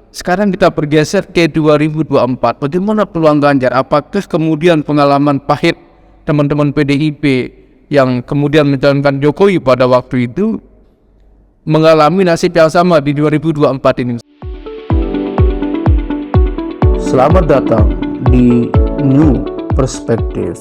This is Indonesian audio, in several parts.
Sekarang kita bergeser ke 2024. Bagaimana peluang Ganjar? Apakah kemudian pengalaman pahit teman-teman PDIP yang kemudian mencalonkan Jokowi pada waktu itu mengalami nasib yang sama di 2024 ini? Selamat datang di New Perspective.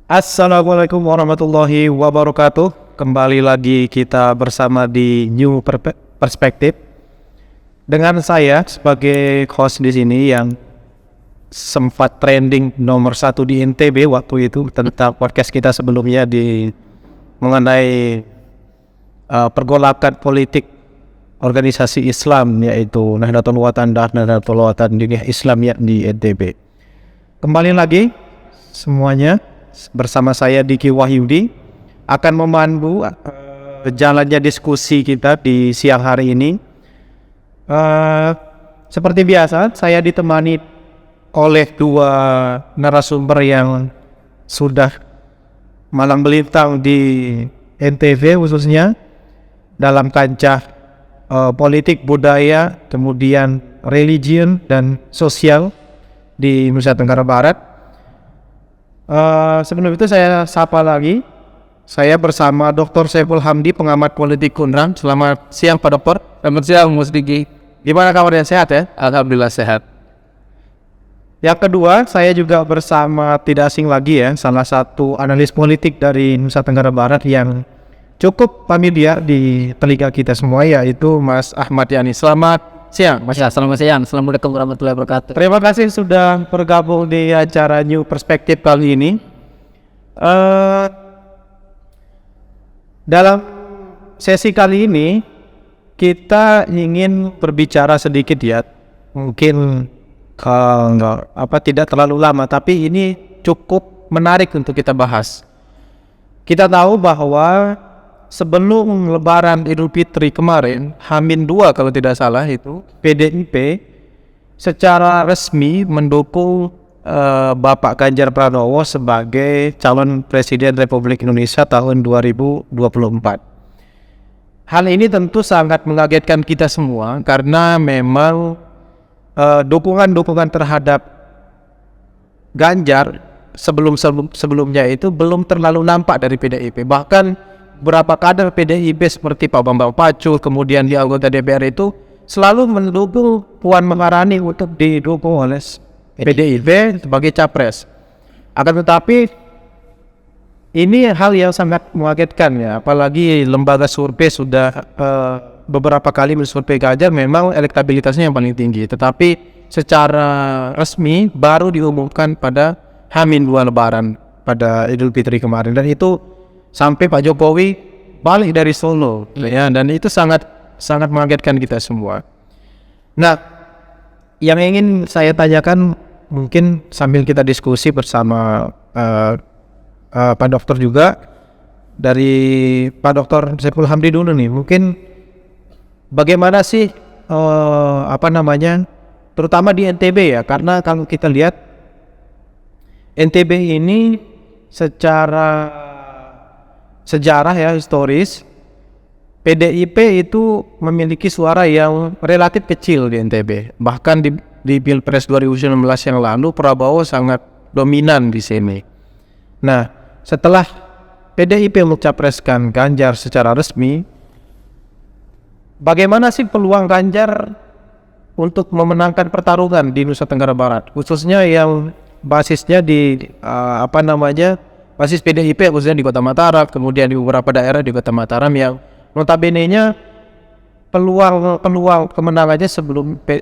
Assalamualaikum warahmatullahi wabarakatuh. Kembali lagi kita bersama di New Perspective dengan saya sebagai host di sini yang sempat trending nomor 1 di NTB waktu itu tentang podcast kita sebelumnya mengenai pergolakan politik organisasi Islam, yaitu Nahdlatul Ulama dan Nahdlatul Ulama Diniyah Islamiyah di NTB. Kembali lagi semuanya bersama saya Diki Wahyudi akan memandu jalannya diskusi kita di siang hari ini. Seperti biasa, saya ditemani oleh dua narasumber yang sudah malang melintang di NTB, khususnya dalam kancah politik, budaya, kemudian religion dan sosial di Nusa Tenggara Barat. Sebelum itu saya sapa lagi, saya bersama Dr. Saiful Hamdi, pengamat politik UNRAM. Selamat siang Pak Dokter. Selamat siang Mas Diki. Gimana kabarnya, sehat ya? Alhamdulillah sehat. Yang kedua, saya juga bersama tidak asing lagi ya, salah satu analis politik dari Nusa Tenggara Barat yang cukup familiar di telinga kita semua, yaitu Mas Ahmad Yani. Selamat siang Mas. Ya, selamat siang. Assalamualaikum warahmatullahi wabarakatuh. Terima kasih sudah bergabung di acara New Perspective kali ini. Dalam sesi kali ini kita ingin berbicara sedikit ya, mungkin tidak terlalu lama, tapi ini cukup menarik untuk kita bahas. Kita tahu bahwa sebelum Lebaran Idul Fitri kemarin, H-2 kalau tidak salah itu, PDIP secara resmi mendukung Bapak Ganjar Pranowo sebagai calon Presiden Republik Indonesia tahun 2024. Hal ini tentu sangat mengagetkan kita semua karena memang dukungan terhadap Ganjar sebelumnya itu belum terlalu nampak dari PDIP. Bahkan beberapa kader PDIP seperti Pak Bambang Pacul, kemudian di anggota DPR itu selalu mendukung Puan Maharani untuk didukung oleh PDIP sebagai capres. Akan tetapi ini hal yang sangat mengagetkan ya, apalagi lembaga survei sudah beberapa kali mensurvei Ganjar, memang elektabilitasnya yang paling tinggi, tetapi secara resmi baru diumumkan pada H-2 Lebaran pada Idul Fitri kemarin, dan itu sampai Pak Jokowi balik dari Solo ya, dan itu sangat mengagetkan kita semua. Nah, yang ingin saya tanyakan mungkin sambil kita diskusi bersama Pak Dokter juga, dari Pak Dokter Saiful Hamdi dulu nih, mungkin bagaimana sih terutama di NTB ya, karena kalau kita lihat NTB ini secara sejarah ya, historis, PDIP itu memiliki suara yang relatif kecil di NTB. Bahkan di Pilpres 2019 yang lalu Prabowo sangat dominan di sini. Nah, setelah PDIP mencapreskan Ganjar secara resmi, bagaimana sih peluang Ganjar untuk memenangkan pertarungan di Nusa Tenggara Barat, khususnya yang basisnya basis PDIP khususnya di Kota Mataram, kemudian di beberapa daerah di Kota Mataram yang notabene-nya peluang kemenangannya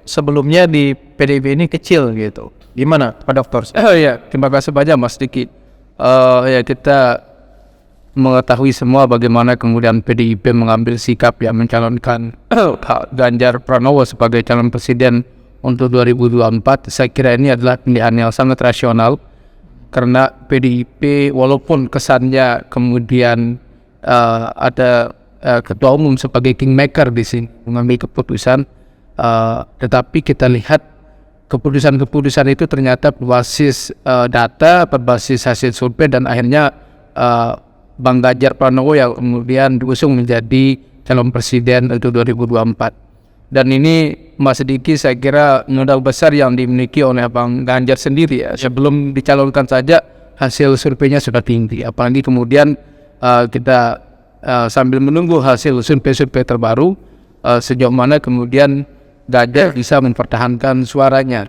sebelumnya di PDIP ini kecil gitu. Gimana Pak Dokter? Ya, terima kasih banyak Mas Diki. Ya, kita mengetahui semua bagaimana kemudian PDIP mengambil sikap yang mencalonkan Pak Ganjar Pranowo sebagai calon presiden untuk 2024. Saya kira ini adalah pilihan yang sangat rasional, karena PDIP walaupun kesannya kemudian ada ketua umum sebagai kingmaker di sini mengambil keputusan, tetapi kita lihat keputusan-keputusan itu ternyata berbasis data, berbasis hasil survei, dan akhirnya Bang Ganjar Pranowo yang kemudian diusung menjadi calon presiden untuk 2024. Dan ini Mas Diki, saya kira modal besar yang dimiliki oleh Bang Ganjar sendiri ya. Sebelum dicalonkan saja hasil surveinya sudah tinggi, apalagi kemudian kita sambil menunggu hasil survei terbaru, sejauh mana kemudian Ganjar bisa mempertahankan suaranya.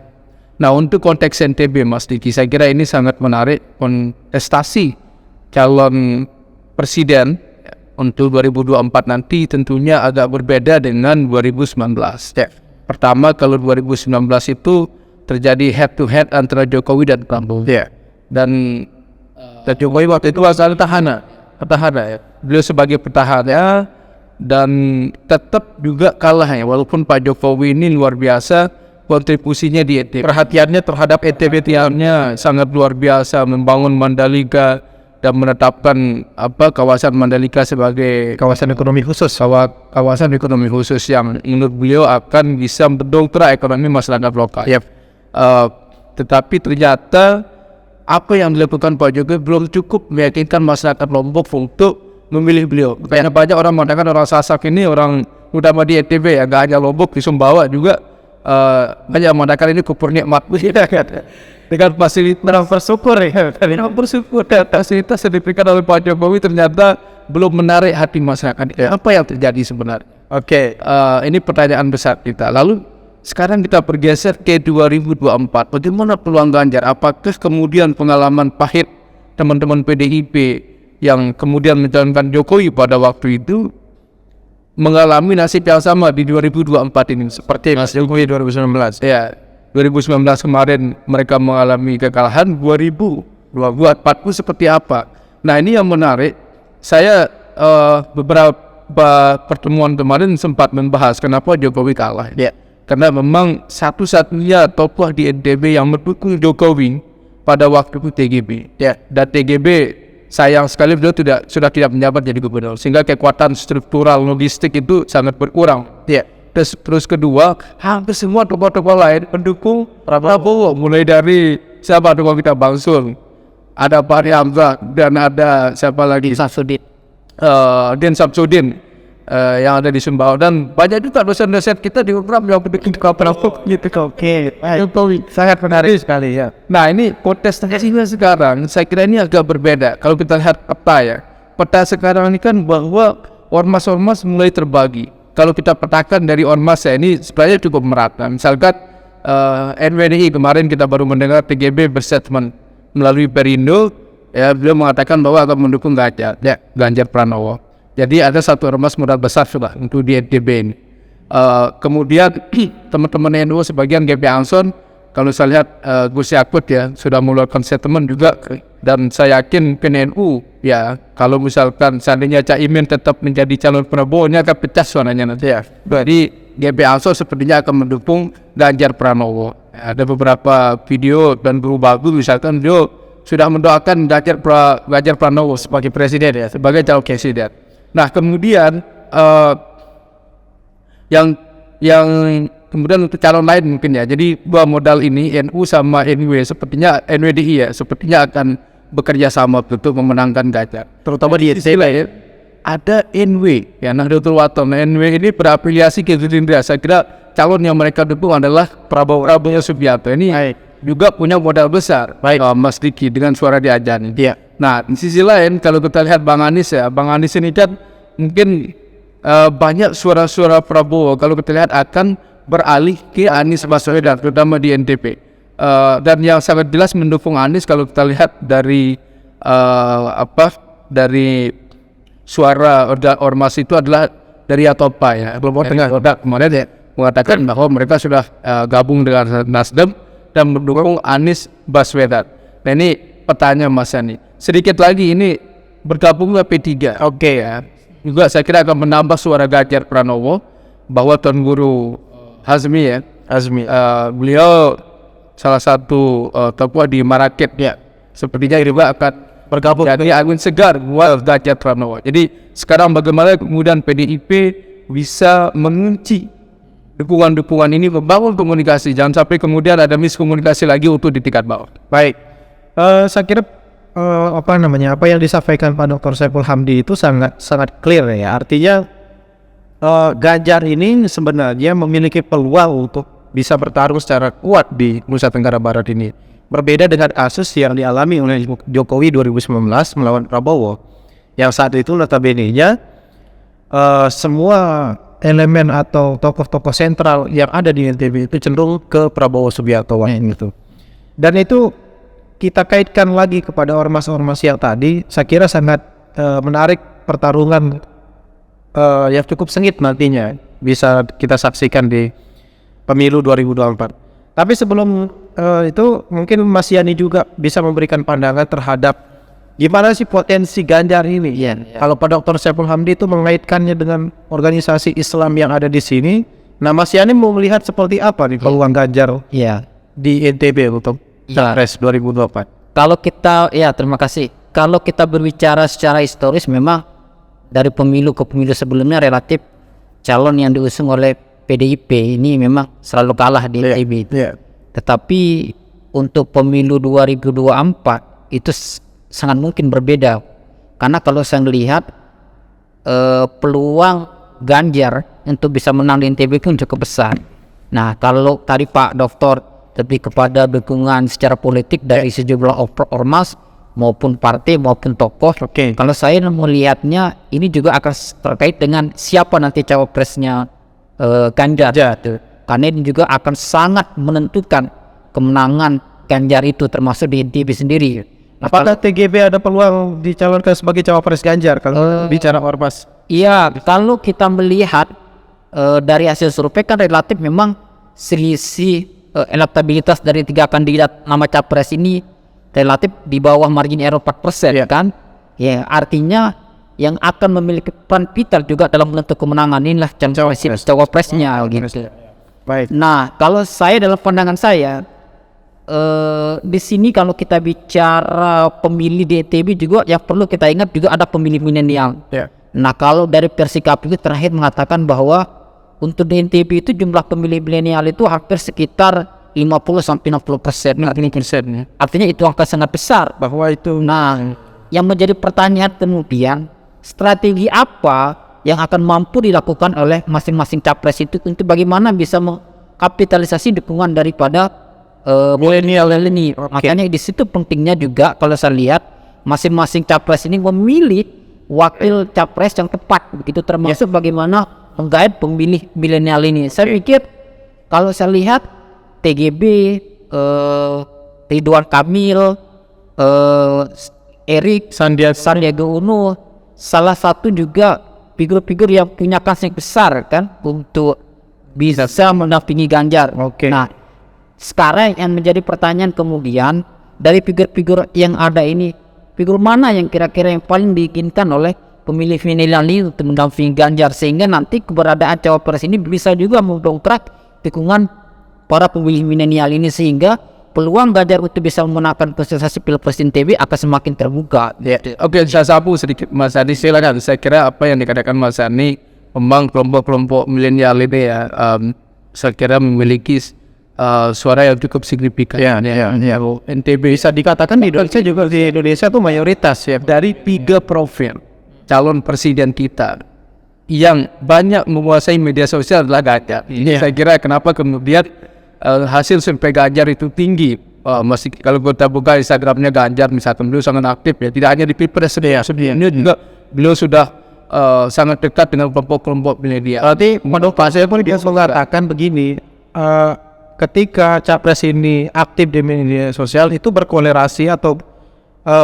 Nah, untuk konteks NTB Mas Diki, saya kira ini sangat menarik. Kontestasi calon presiden untuk 2024 nanti tentunya agak berbeda dengan 2019. Pertama, kalau 2019 itu terjadi head to head antara Jokowi dan Prabowo. Dan Jokowi waktu itu asal petahana ya. Beliau sebagai petahana dan tetap juga kalah ya, walaupun Pak Jokowi ini luar biasa kontribusinya di NTB. Perhatiannya terhadap NTB-nya sangat luar biasa, membangun Mandalika dan menetapkan kawasan Mandalika sebagai Kawasan ekonomi khusus. kawasan ekonomi khusus yang menurut beliau akan bisa mendongkrak ekonomi masyarakat lokal. Tetapi ternyata apa yang dilakukan Pak Jokowi belum cukup meyakinkan masyarakat Lombok untuk memilih beliau. Karena banyak orang mengatakan orang Sasak ini orang utama di NTB ya, gak hanya Lombok, di Sumbawa juga banyak mengatakan ini kupur nikmat dengan fasilitas bersyukur ya. Bersyukur fasilitas yang diberikan oleh Pak Jokowi ternyata belum menarik hati masyarakat. Apa yang terjadi sebenarnya? Ini pertanyaan besar kita. Lalu sekarang kita bergeser ke 2024. Bagaimana peluang Ganjar? Apakah kemudian pengalaman pahit teman-teman PDIP yang kemudian mencalonkan Jokowi pada waktu itu mengalami nasib yang sama di 2024 ini seperti Mas Jokowi 2019? Ya, 2019 kemarin mereka mengalami kekalahan. 2024 seperti apa? Nah, ini yang menarik. Saya beberapa pertemuan kemarin sempat membahas kenapa Jokowi kalah. Karena memang satu-satunya tokoh di NTB yang mendukung Jokowi pada waktu itu TGB. Dan TGB sayang sekali beliau sudah tidak menjabat jadi gubernur, sehingga kekuatan struktural logistik itu sangat berkurang. Terus kedua, hampir semua tokoh-tokoh lain pendukung Prabowo, mulai dari siapa tokoh kita, Bang Sul, ada Pak Hamzah, dan ada siapa lagi, Den Samsudin yang ada di Sumbawa, dan banyak juga dosen-dosen kita di UNRAM yang pendukung Prabowo gitu. Sangat menarik sekali ya. Nah, ini kontestasinya sekarang saya kira ini agak berbeda. Kalau kita lihat peta ya, peta sekarang ini kan bahwa ormas-ormas mulai terbagi. Kalau kita petakan dari ormas ya, ini sebenarnya cukup merata. Misalkan NWDI kemarin kita baru mendengar TGB berstatement melalui Perindo ya, beliau mengatakan bahwa akan mendukung Ganjar Pranowo. Jadi ada satu ormas modal besar sudah untuk di NTB ini. Kemudian teman-teman NU sebagian GP Ansor, kalau saya lihat Gus Yakut ya sudah mengeluarkan statement juga, dan saya yakin PNU ya, kalau misalkan seandainya Caimin tetap menjadi calon Prabowo, ini akan pecah suaranya nanti ya. Jadi GP Ansor sepertinya akan mendukung Ganjar Pranowo. Ada beberapa video dan guru bagus misalkan dia sudah mendoakan Ganjar Pranowo sebagai presiden ya, sebagai calon presiden. Nah, kemudian yang kemudian untuk calon lain mungkin ya. Jadi dua modal ini NU sama NW sepertinya, NWDI ya, sepertinya akan bekerja sama untuk memenangkan Ganjar. Terutama di NTB ya. Ada NW ya, Nahdlatul Wathon. NW ini berafiliasi ke Gerindra. Saya kira calon yang mereka dukung adalah Prabowo Subianto. Ini juga punya modal besar. Mas Diki dengan suara di Ajan. Nah, di sisi lain kalau kita lihat Bang Anies ya, Bang Anies ini kan mungkin banyak suara-suara Prabowo kalau kita lihat akan beralih ke Anies Baswedan, terutama di NTB. Dan yang sangat jelas mendukung Anies kalau kita lihat dari dari suara ormas itu adalah dari Atopa ya, Kelompok Tengah kemarin ya, mengatakan bahwa mereka sudah gabung dengan Nasdem dan mendukung Anies Baswedan. Nah, ini pertanyaan Mas Yani. Sedikit lagi ini bergabung ke P3. Ya. Juga saya kira akan menambah suara Ganjar Pranowo, bahwa Tuan Guru Hazmi ya. Beliau salah satu tokoh di Maraket ya. Sepertinya juga akan bergabung jadi angin segar buat Ganjar Pranowo. Jadi sekarang bagaimana kemudian PDIP bisa mengunci dukungan-dukungan ini membangun komunikasi, jangan sampai kemudian ada miskomunikasi lagi untuk di tingkat bawah. Baik, saya kira apa yang disampaikan Pak Dr. Saiful Hamdi itu sangat clear ya. Artinya Ganjar ini sebenarnya memiliki peluang untuk bisa bertarung secara kuat di Nusa Tenggara Barat ini. Berbeda dengan kasus yang dialami oleh Jokowi 2019 melawan Prabowo, yang saat itu notabene-nya semua elemen atau tokoh-tokoh sentral yang ada di NTB itu cenderung ke Prabowo Subianto gitu. Dan itu kita kaitkan lagi kepada ormas-ormas yang tadi, saya kira sangat menarik pertarungan yang cukup sengit nantinya bisa kita saksikan di pemilu 2024. Tapi sebelum itu mungkin Mas Yani juga bisa memberikan pandangan terhadap gimana sih potensi Ganjar ini. Kalau Pak Dr. Saiful Hamdi itu mengaitkannya dengan organisasi Islam yang ada di sini. Nah, Mas Yani mau melihat seperti apa nih peluang Ganjar di NTB untuk Capres 2024? Kalau kita, terima kasih. Kalau kita berbicara secara historis, memang dari pemilu ke pemilu sebelumnya relatif calon yang diusung oleh PDIP ini memang selalu kalah di NTB. Tetapi untuk pemilu 2024 itu sangat mungkin berbeda, karena kalau saya melihat peluang Ganjar untuk bisa menang di NTB pun cukup besar. Nah, kalau tadi Pak Dokter lebih kepada dukungan secara politik dari sejumlah ormas maupun partai maupun tokoh. Kalau saya melihatnya ini juga akan terkait dengan siapa nanti cawapresnya Ganjar. Karena ini juga akan sangat menentukan kemenangan Ganjar itu, termasuk di NTB sendiri. Apakah TGB ada peluang dicalonkan sebagai cawapres Ganjar kalau bicara ormas? Iya, kalau kita melihat dari hasil survei kan relatif memang selisih elektabilitas dari 3 kandidat nama capres ini relatif di bawah margin error 4% kan? Ya, artinya yang akan memiliki peran vital juga dalam menentukan kemenangan inilah cawapresnya gitu. Baik. Nah, kalau saya dalam pandangan saya di sini kalau kita bicara pemilih di NTB juga yang perlu kita ingat juga ada pemilih milenial. Nah, kalau dari versi KPU terakhir mengatakan bahwa untuk di NTB itu jumlah pemilih milenial itu hampir sekitar 50-60%. Artinya itu angka sangat besar. Bahwa itu. Nah, yang menjadi pertanyaan kemudian strategi apa yang akan mampu dilakukan oleh masing-masing capres itu untuk bagaimana bisa mengkapitalisasi dukungan daripada milenial ini. Makanya di situ pentingnya juga kalau saya lihat masing-masing capres ini memilih wakil capres yang tepat begitu, termasuk bagaimana menggait pemilih milenial ini. Saya pikir kalau saya lihat TGB, Ridwan Kamil, Erik Sandiaga Uno salah satu juga figur-figur yang punya kans yang besar kan untuk bisa mendampingi Ganjar. Nah, sekarang yang menjadi pertanyaan kemudian dari figur-figur yang ada ini, figur mana yang kira-kira yang paling diinginkan oleh pemilih milenial ini untuk mendampingi Ganjar, sehingga nanti keberadaan cawapres ini bisa juga mendongkrak dukungan para pemilih milenial ini, sehingga peluang Ganjar untuk bisa memenangkan kontestasi Pilpres NTB akan semakin terbuka. Oke, saya sapu sedikit Mas Adi, silakan. Saya kira apa yang dikatakan Mas Adi, memang kelompok-kelompok milenial ini saya kira memiliki suara yang cukup signifikan. NTB bisa dikatakan di Indonesia itu mayoritas dari 3 provinsi calon presiden kita yang banyak menguasai media sosial adalah Ganjar. Saya kira kenapa kemudian hasil survei Ganjar itu tinggi. Masih kalau kita buka Instagramnya Ganjar misalkan, beliau sangat aktif ya, tidak hanya di Pilpres sebelumnya juga beliau sudah sangat dekat dengan kelompok-kelompok milenial. Berarti menurut Pak saya pun dia mengatakan begini, ketika capres ini aktif di media sosial itu berkolerasi atau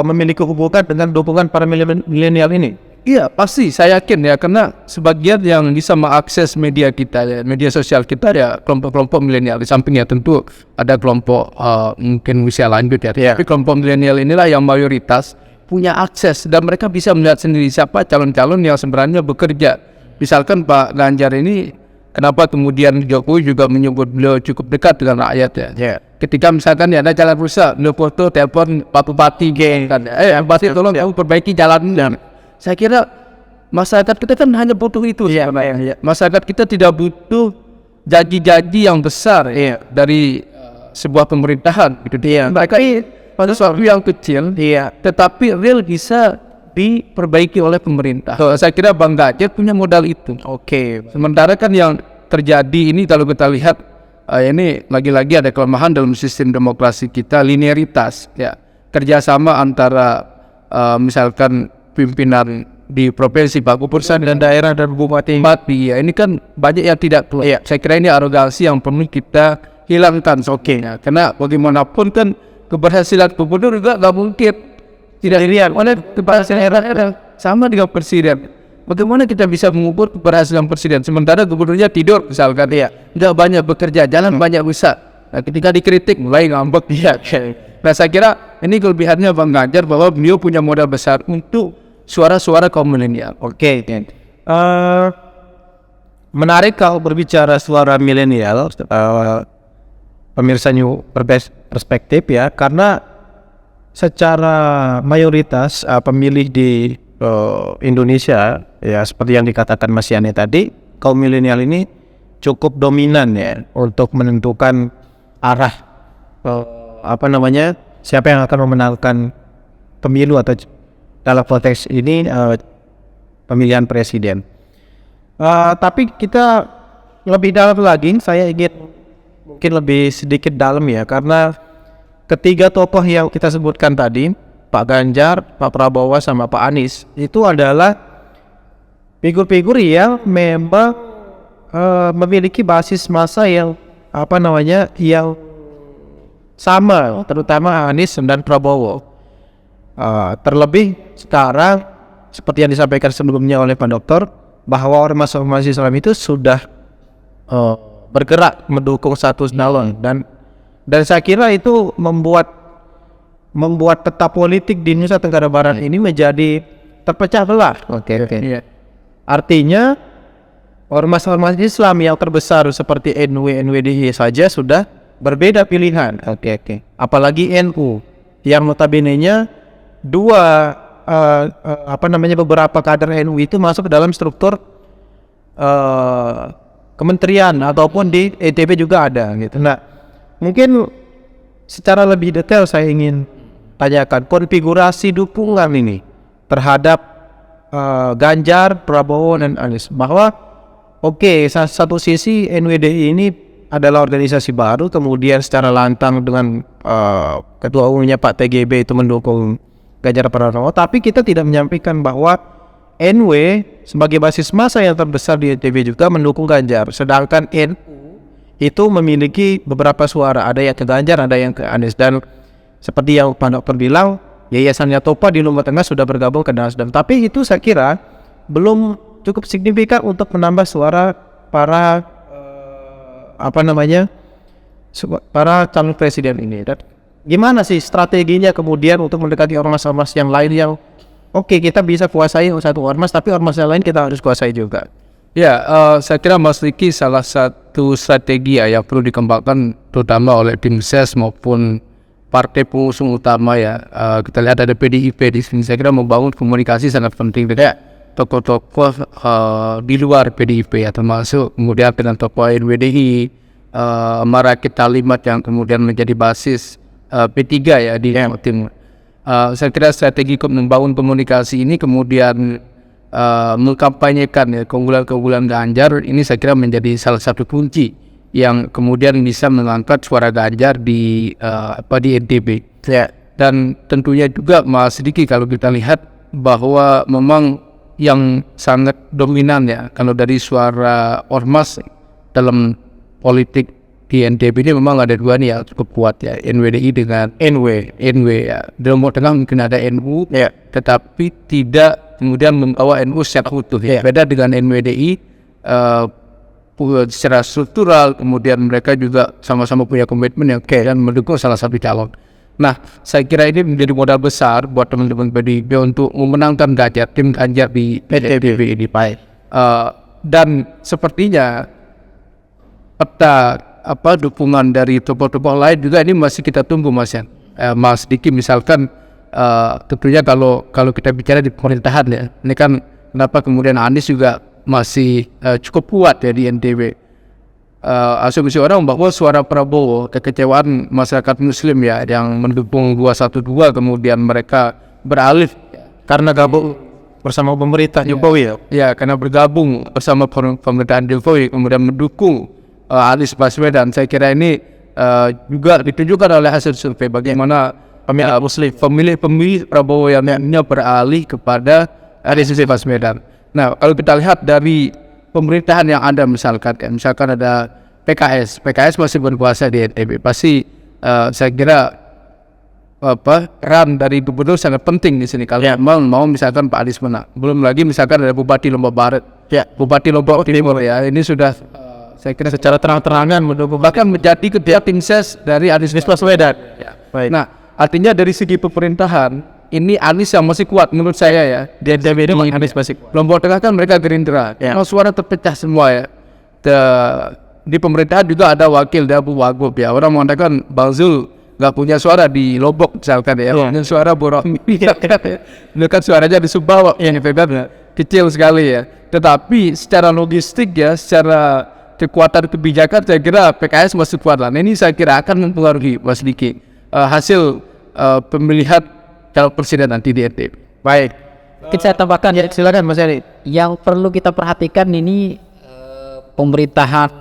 memiliki hubungan dengan dukungan para milenial ini. Iya, pasti saya yakin ya, karena sebagian yang bisa mengakses media kita, media sosial kita ya kelompok-kelompok milenial. Di sampingnya tentu ada kelompok mungkin usia lanjut ya, tapi kelompok milenial inilah yang mayoritas punya akses dan mereka bisa melihat sendiri siapa calon-calon yang sebenarnya bekerja. Misalkan Pak Ganjar ini, kenapa kemudian Jokowi juga menyebut beliau cukup dekat dengan rakyat ya. Ketika misalkan ada jalan rusak, beliau foto telepon Pak Bupati kan, Bupati tolong kamu perbaiki jalannya. Saya kira masyarakat kita kan hanya butuh itu. Masyarakat kita tidak butuh janji-janji yang besar dari sebuah pemerintahan gitu. Mereka pada suatu yang kecil, tetapi real bisa diperbaiki oleh pemerintah. So, saya kira Bang Ganjar punya modal itu. Sementara kan yang terjadi ini kalau kita lihat ini lagi-lagi ada kelemahan dalam sistem demokrasi kita, linearitas ya, kerjasama antara misalkan pimpinan di provinsi, Pak Gubernur dan daerah dan bupati ya, ini kan banyak yang tidak keluar. Saya kira ini arogansi yang perlu kita hilangkan. Ya, karena bagaimanapun kan keberhasilan gubernur juga nggak mungkin tidak dilihat oleh keberhasilan daerah sama dengan presiden. Bagaimana kita bisa mengukur keberhasilan presiden sementara gubernurnya tidur misalkan, nggak banyak bekerja, jalan banyak rusak. Nah, ketika dikritik mulai ngambek dia. Nah, saya kira ini kelebihannya Bang Ganjar bahwa beliau punya modal besar untuk suara-suara kaum milenial. Menarik kalau berbicara suara milenial, pemirsa New Perspektif ya, karena secara mayoritas pemilih di Indonesia ya, seperti yang dikatakan Mas Yani tadi, kaum milenial ini cukup dominan ya untuk menentukan arah siapa yang akan memenangkan pemilu atau dalam konteks ini pemilihan presiden. Tapi kita lebih dalam lagi, saya ingin mungkin lebih sedikit dalam ya, karena ketiga tokoh yang kita sebutkan tadi, Pak Ganjar, Pak Prabowo, sama Pak Anies, itu adalah figur-figur yang memang memiliki basis massa yang yang sama, terutama Anies dan Prabowo. Terlebih sekarang seperti yang disampaikan sebelumnya oleh Pak Dokter, bahwa ormas-ormas Islam itu sudah bergerak mendukung satu calon, dan saya kira itu membuat peta politik di Nusa Tenggara Barat ini menjadi terpecah belah. Artinya ormas-ormas Islam yang terbesar seperti NU, NWDI saja sudah berbeda pilihan. Apalagi NU yang notabene-nya beberapa kader NU itu masuk ke dalam struktur kementerian ataupun di ETB juga ada gitu. Nah, mungkin secara lebih detail saya ingin tanyakan konfigurasi dukungan ini terhadap Ganjar, Prabowo, dan Anies. Bahwa satu sisi NWDI ini adalah organisasi baru, kemudian secara lantang dengan ketua umumnya Pak TGB itu mendukung Ganjar Pranowo, tapi kita tidak menyampaikan bahwa NW sebagai basis massa yang terbesar di NTB juga mendukung Ganjar, sedangkan NU itu memiliki beberapa suara, ada yang ke Ganjar, ada yang ke Anies. Dan seperti yang Pak Dokter bilang, Yayasan Yatopa di Lombok Tengah sudah bergabung ke Nasdem, tapi itu saya kira belum cukup signifikan untuk menambah suara para para calon presiden ini. Dan gimana sih strateginya kemudian untuk mendekati ormas-ormas yang lain yang kita bisa kuasai satu ormas, tapi ormas yang lain kita harus kuasai juga. Ya, saya kira Mas Riki, salah satu strategi yang perlu dikembangkan terutama oleh tim ses maupun partai pengusung utama ya. Kita lihat ada PDIP di sini. Saya kira membangun komunikasi sangat penting dengan tokoh-tokoh di luar PDIP ya, termasuk kemudian dengan tokoh NWDI, merakit kalimat yang kemudian menjadi basis P3 ya di Jawa Timur. Saya kira strategi membangun komunikasi ini kemudian mengkampanyekan keunggulan-keunggulan Ganjar ini, saya kira menjadi salah satu kunci yang kemudian bisa mengangkat suara Ganjar di NTB. Dan tentunya juga Mas Diki, kalau kita lihat bahwa memang yang sangat dominan ya kalau dari suara ormas dalam politik di NTB ini memang ada dua nih yang cukup kuat ya, NWDI dengan NW ya. Di Lombok Tengah mungkin ada NU tetapi tidak kemudian membawa NU secara utuh ya. Beda dengan NWDI secara struktural, kemudian mereka juga sama-sama punya komitmen yang dan mendukung salah satu calon. Nah, saya kira ini menjadi modal besar buat teman-teman PDIP untuk memenangkan tim Ganjar di NTB ini. Dan sepertinya peta dukungan dari tokoh-tokoh lain juga ini masih kita tunggu, Mas Yan. Mas Diki, misalkan tentunya kalau kita bicara di pemerintahan ya, ini kan kenapa kemudian Anies juga masih cukup kuat ya di NTB. asumsi orang bahwa suara Prabowo, kekecewaan masyarakat Muslim ya yang mendukung 212 kemudian mereka beralih Karena gabung bersama pemerintah Jokowi ya. ya karena bergabung bersama pemerintahan Jokowi kemudian mendukung Anies Baswedan. Saya kira ini juga ditunjukkan oleh hasil survei bagaimana pemilih Prabowo yang beralih kepada Anies Baswedan. Nah, kalau kita lihat dari pemerintahan yang ada misalkan ada PKS masih berkuasa di NTB, pasti saya kira peran dari gubernur sangat penting di sini kalau mau misalkan Pak Anies menang. Belum lagi misalkan ada Bupati Lombok Barat, Bupati Lombok Timur ya, ini sudah saya kira secara terang-terangan mendukung bahkan menjadi ketua tim ses dari Anies Baswedan. Baik. Nah, artinya dari segi pemerintahan ini Anies yang masih kuat menurut saya ya. Di NTB ini Anies masih kuat. Lombok Tengah kan mereka Gerindra. Kalau suara terpecah semua ya. Di pemerintahan juga ada wakil dari Abu Wagub ya. Orang mengatakan Bang Zul nggak punya suara di Lombok misalkan ya. Punya suara Boromi. Itu kan suaranya di Sumbawa. Kecil sekali ya. Tetapi secara logistik ya, secara kekuatan kebijakan saya kira PKS masih kuat lah. Nah, ini saya kira akan mempengaruhi Mas Diki hasil pemilihan calon presiden nanti di NTB. Baik. Kita tambahkan Silakan Mas Yani. yang perlu kita perhatikan ini pemerintahan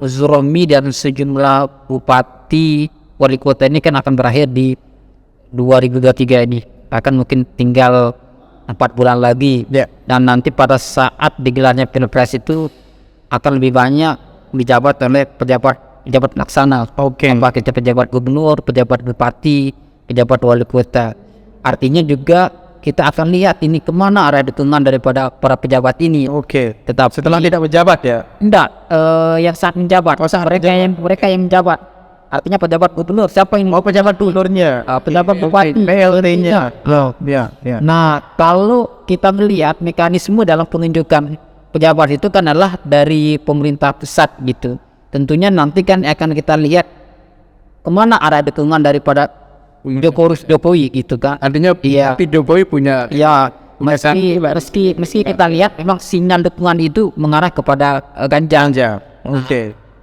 Zuromi dan sejumlah bupati wali kota ini kan akan berakhir di 2023 ini, akan mungkin tinggal 4 bulan lagi dan nanti pada saat digelarnya pilpres itu akan lebih banyak dijabat oleh pejabat pelaksana. Apakah itu pejabat gubernur, pejabat bupati, pejabat wali kota. Artinya juga kita akan lihat ini kemana arah dukungan daripada para pejabat ini. Tetapi Setelah tidak menjabat ya. enggak, yang saat menjabat, mereka yang menjabat. Artinya pejabat gubernur, siapa yang mau pejabat gubernurnya? Pejabat bupati, PLT-nya. Nah, kalau kita melihat mekanisme dalam penunjukan pejabat itu kan adalah dari pemerintah pusat gitu. Tentunya nanti kan akan kita lihat kemana arah dukungan daripada Jokowi gitu kan. Artinya tapi Jokowi punya meski kita lihat memang sinyal dukungan itu mengarah kepada Ganjar.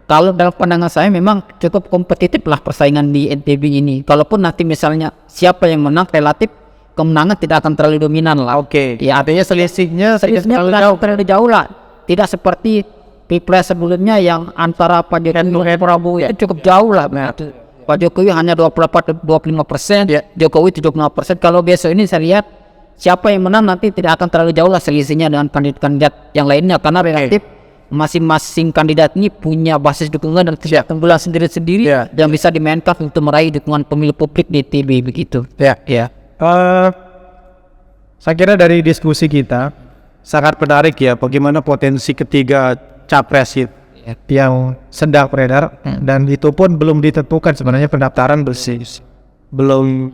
Kalau dalam pandangan saya memang cukup kompetitif lah persaingan di NTB ini. Kalaupun nanti misalnya siapa yang menang, relatif kemenangan tidak akan terlalu dominan lah. Ya, artinya selisihnya terlalu jauh lah. Tidak seperti pilpres sebelumnya yang antara Pak Jokowi dan Prabowo itu cukup jauh lah. Pak Jokowi hanya 25%, Jokowi 75%. Kalau besok ini saya lihat siapa yang menang nanti tidak akan terlalu jauh lah selisihnya dengan kandidat yang lainnya, karena relatif masing-masing kandidat ini punya basis dukungan dan keunggulan sendiri-sendiri yang bisa dimainkan untuk meraih dukungan pemilih publik di NTB begitu. Saya kira dari diskusi kita sangat menarik ya, bagaimana potensi ketiga capres yang sedang beredar dan itu pun belum ditentukan sebenarnya, pendaftaran belum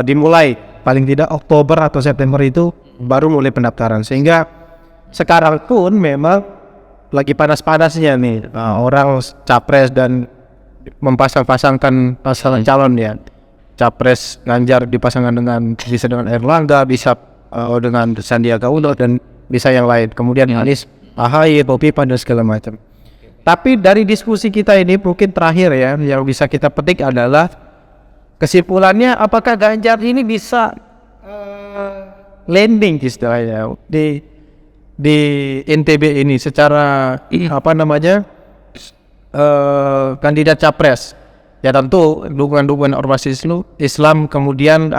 dimulai, paling tidak Oktober atau September itu baru mulai pendaftaran, sehingga sekarang pun memang lagi panas-panasnya nih orang capres dan mempasang-pasangkan pasangan calon ya. Capres Ganjar dipasangkan bisa dengan Erlangga, bisa dengan Sandiaga Uno dan bisa yang lain. Kemudian Anies, AHY, Kofifa dan segala macam. Tapi dari diskusi kita ini mungkin terakhir ya, yang bisa kita petik adalah kesimpulannya apakah Ganjar ini bisa landing istilahnya di NTB ini secara kandidat capres. Ya tentu dukungan ormas Islam kemudian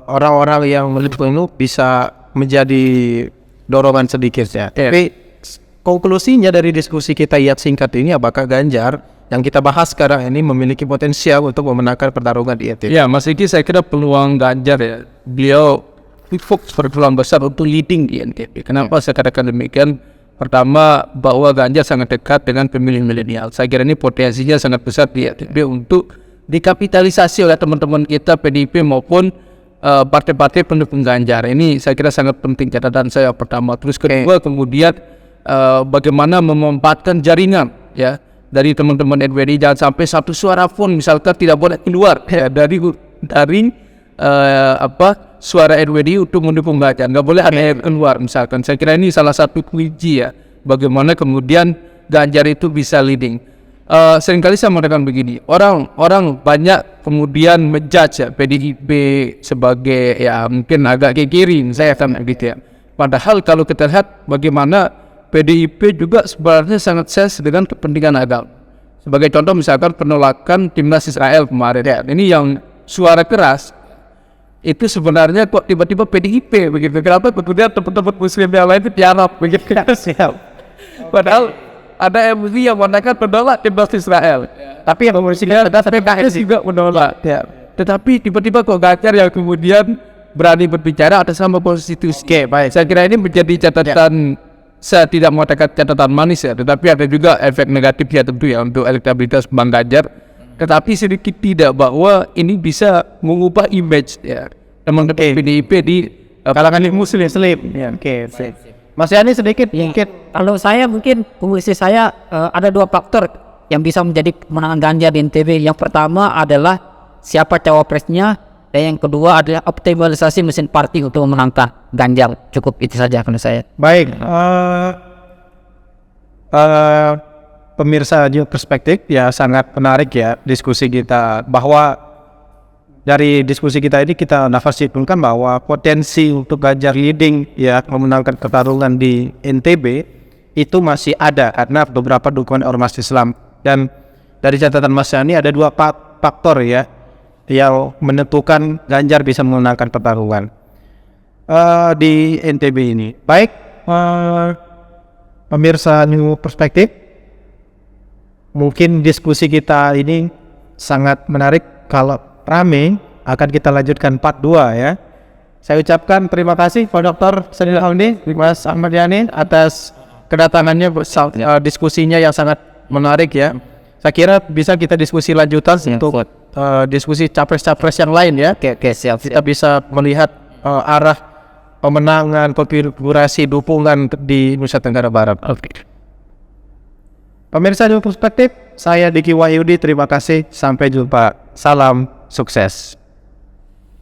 orang-orang yang mendukung itu bisa menjadi dorongan sedikit ya. Tapi konklusinya dari diskusi kita singkat ini, apakah Ganjar yang kita bahas sekarang ini memiliki potensial untuk memenangkan pertarungan di NTB? Ya, Mas Iki, saya kira peluang Ganjar ya, beliau fokus berpeluang besar untuk leading di NTB. Kenapa saya katakan demikian? Pertama, bahwa Ganjar sangat dekat dengan pemilih milenial. Saya kira ini potensinya sangat besar di NTB untuk dikapitalisasi oleh teman-teman kita PDIP maupun partai-partai pendukung Ganjar. Ini saya kira sangat penting, catatan saya pertama. Terus kedua, kemudian bagaimana memanfaatkan jaringan ya dari teman-teman NWD, jangan sampai satu suara pun misalkan tidak boleh keluar ya, dari suara NWD untuk mendukung Ganjar, nggak boleh ada yang keluar misalkan. Saya kira ini salah satu kunci ya bagaimana kemudian Ganjar itu bisa leading. Seringkali saya mengatakan begini, orang banyak kemudian menjudge ya, PDIP sebagai ya mungkin agak ke kiri, saya akan begitu ya. Padahal kalau kita lihat bagaimana PDIP juga sebenarnya sangat sensitif dengan kepentingan agama. Sebagai contoh misalkan penolakan timnas Israel kemarin, ya, ini yang suara keras itu sebenarnya kok tiba-tiba PDIP begitu. Kenapa kemudian teman-teman Muslim yang lain itu tiarap begitu? Padahal ada MUI yang mengatakan menolak timnas Israel, tapi yang mengurusinya ada PKS juga menolak. Ya. Tetapi tiba-tiba kok Ganjar yang kemudian berani berbicara atas nama konstitusi. Baik. Saya kira ini menjadi catatan. Saya tidak mengatakan catatan manis ya, tetapi ada juga efek negatif ya tentu ya untuk elektabilitas Bang Ganjar. Tetapi sedikit tidak bahwa ini bisa mengubah image ya teman-teman PDIP di kalangan Muslim. Ya. Mas Yani sedikit mungkin. Kalau saya mungkin posisi saya ada dua faktor yang bisa menjadi kemenangan Ganjar di NTB. Yang pertama adalah siapa cawapresnya, dan yang kedua adalah optimalisasi mesin partai untuk memenangkan Ganjar. Cukup itu saja kalau saya. Baik, pemirsa New Perspektif ya, sangat menarik ya diskusi kita, bahwa dari diskusi kita ini kita dapat simpulkan bahwa potensi untuk Ganjar leading ya memenangkan pertarungan di NTB itu masih ada karena beberapa dukungan ormas Islam. Dan dari catatan Mas Yani ada dua faktor ya yang menentukan Ganjar bisa memenangkan pertarungan di NTB ini. Baik, pemirsa New Perspektif, mungkin diskusi kita ini sangat menarik. Kalau rame akan kita lanjutkan part 2 ya. Saya ucapkan terima kasih Pak Dr. Sanil Hamdi, Mas Ahmad Yani atas kedatangannya, diskusinya yang sangat menarik ya. Saya kira bisa kita diskusi lanjutan untuk diskusi capres-capres yang lain ya. Oke, siap. Kita bisa melihat arah pemenangan, konfigurasi dukungan di Nusa Tenggara Barat. Pemirsa New Perspektif, saya Diki Wahyudi, terima kasih, sampai jumpa, salam sukses.